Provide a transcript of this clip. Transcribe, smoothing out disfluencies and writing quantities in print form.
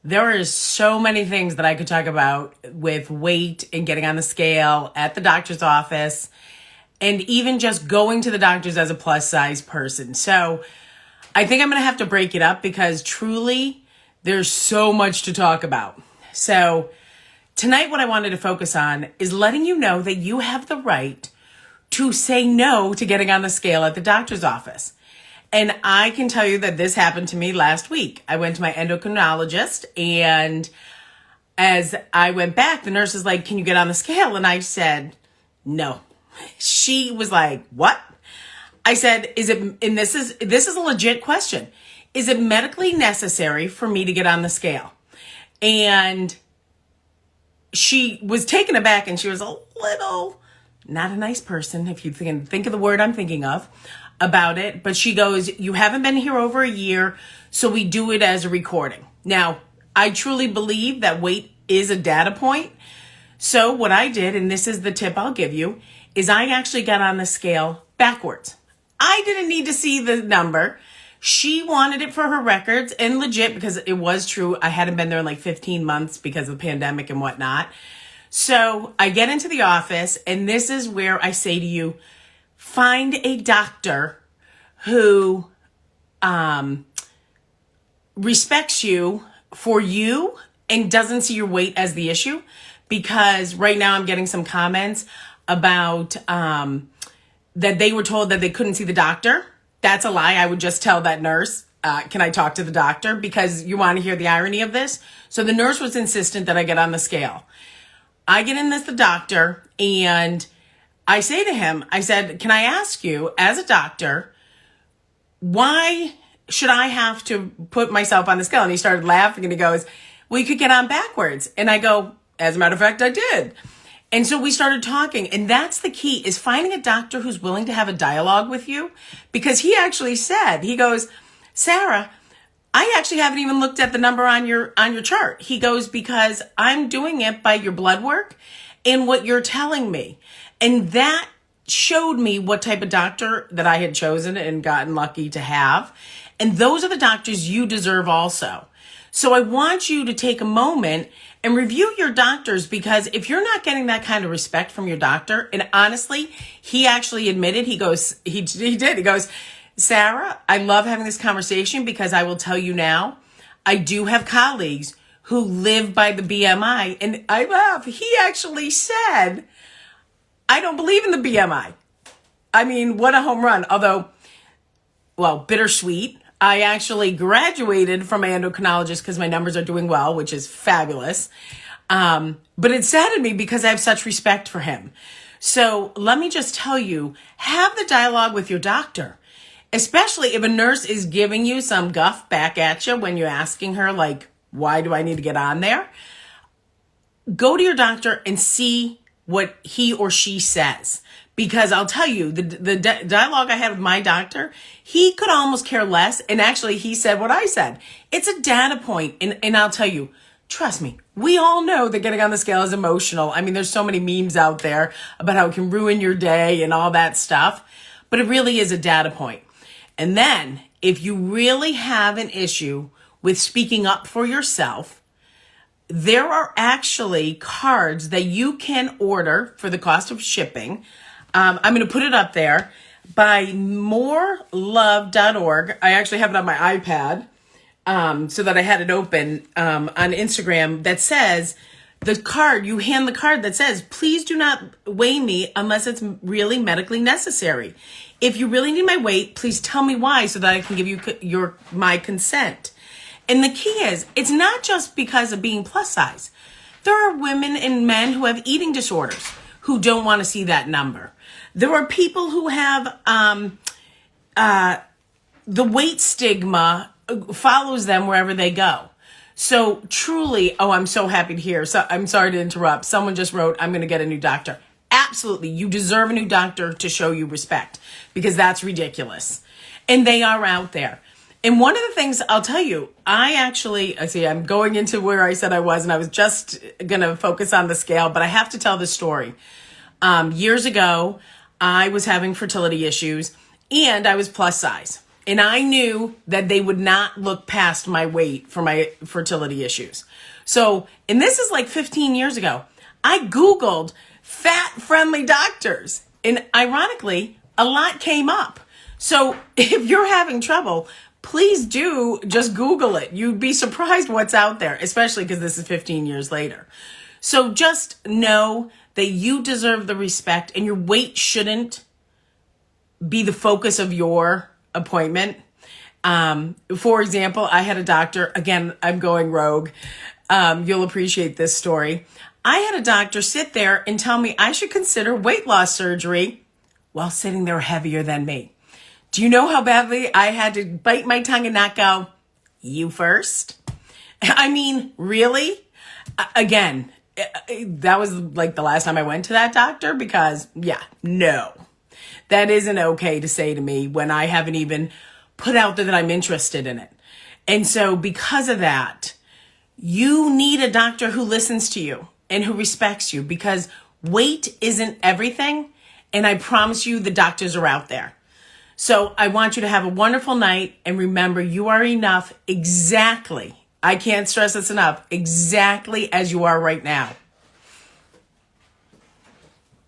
There is so many things that I could talk about with weight and getting on the scale at the doctor's office and even just going to the doctors as a plus size person. So I think I'm going to have to break it up because truly there's so much to talk about. So tonight what I wanted to focus on is letting you know that you have the right to say no to getting on the scale at the doctor's office. And I can tell you that this happened to me last week. I went to my endocrinologist, and as I went back, the nurse was like, "Can you get on the scale?" And I said, "No." She was like, "What?" I said, "Is it," and this is a legit question. "Is it medically necessary for me to get on the scale?" And she was taken aback, and she was a little not a nice person, if you think of the word I'm thinking of, about it. But she goes, "You haven't been here over a year, so we do it as a recording." Now, I truly believe that weight is a data point. So what I did, and this is the tip I'll give you, is I actually got on the scale backwards. I didn't need to see the number. She wanted it for her records, and legit, because it was true. I hadn't been there in like 15 months because of the pandemic and whatnot. So I get into the office, and this is where I say to you, find a doctor who respects you for you and doesn't see your weight as the issue. Because right now I'm getting some comments about that they were told that they couldn't see the doctor. That's a lie. I would just tell that nurse, "Can I talk to the doctor?" Because you want to hear the irony of this. So the nurse was insistent that I get on the scale. I get in the doctor, and I say to him, I said, "Can I ask you, as a doctor, why should I have to put myself on the scale?" And he started laughing, and he goes, "Well, you could get on backwards." And I go, "As a matter of fact, I did." And so we started talking, and that's the key, is finding a doctor who's willing to have a dialogue with you. Because he actually said, he goes, "Sarah, I actually haven't even looked at the number on your chart." He goes, "Because I'm doing it by your blood work and what you're telling me." And that showed me what type of doctor that I had chosen and gotten lucky to have. And those are the doctors you deserve also. So I want you to take a moment and review your doctors, because if you're not getting that kind of respect from your doctor, and honestly, he actually admitted, he goes, he did, he goes, "Sarah, I love having this conversation because I will tell you now, I do have colleagues who live by the BMI." And I laugh. He actually said, "I don't believe in the BMI." I mean, what a home run. Although, well, bittersweet. I actually graduated from my endocrinologist because my numbers are doing well, which is fabulous. But it saddened me because I have such respect for him. So let me just tell you, have the dialogue with your doctor, especially if a nurse is giving you some guff back at you when you're asking her, like, "Why do I need to get on there?" Go to your doctor and see what he or she says. Because I'll tell you, the dialogue I had with my doctor, he could almost care less. And actually, he said what I said. It's a data point. And I'll tell you, trust me, we all know that getting on the scale is emotional. I mean, there's so many memes out there about how it can ruin your day and all that stuff. But it really is a data point. And then, if you really have an issue with speaking up for yourself, there are actually cards that you can order for the cost of shipping. I'm going to put it up there by morelove.org. I actually have it on my iPad so that I had it open on Instagram, that says, the card, you hand the card that says, "Please do not weigh me unless it's really medically necessary. If you really need my weight, please tell me why so that I can give you my consent." And the key is, it's not just because of being plus size. There are women and men who have eating disorders who don't want to see that number. There are people who have the weight stigma follows them wherever they go. So truly, I'm so happy to hear. So I'm sorry to interrupt. Someone just wrote, "I'm going to get a new doctor." Absolutely. You deserve a new doctor to show you respect, because that's ridiculous. And they are out there. And one of the things I'll tell you, I'm going into where I said I was, and I was just going to focus on the scale, but I have to tell this story. Years ago, I was having fertility issues, and I was plus size. And I knew that they would not look past my weight for my fertility issues. So, and this is like 15 years ago, I Googled fat-friendly doctors. And ironically, a lot came up. So if you're having trouble, please do just Google it. You'd be surprised what's out there, especially because this is 15 years later. So just know that you deserve the respect, and your weight shouldn't be the focus of your appointment. For example, I had a doctor, again, I'm going rogue. You'll appreciate this story. I had a doctor sit there and tell me I should consider weight loss surgery while sitting there heavier than me. Do you know how badly I had to bite my tongue and not go, you first? I mean, really? Again, that was like the last time I went to that doctor because, yeah, no. That isn't okay to say to me when I haven't even put out there that I'm interested in it. And so because of that, you need a doctor who listens to you and who respects you, because weight isn't everything. And I promise you the doctors are out there. So I want you to have a wonderful night, and remember, you are enough exactly. I can't stress this enough, exactly as you are right now.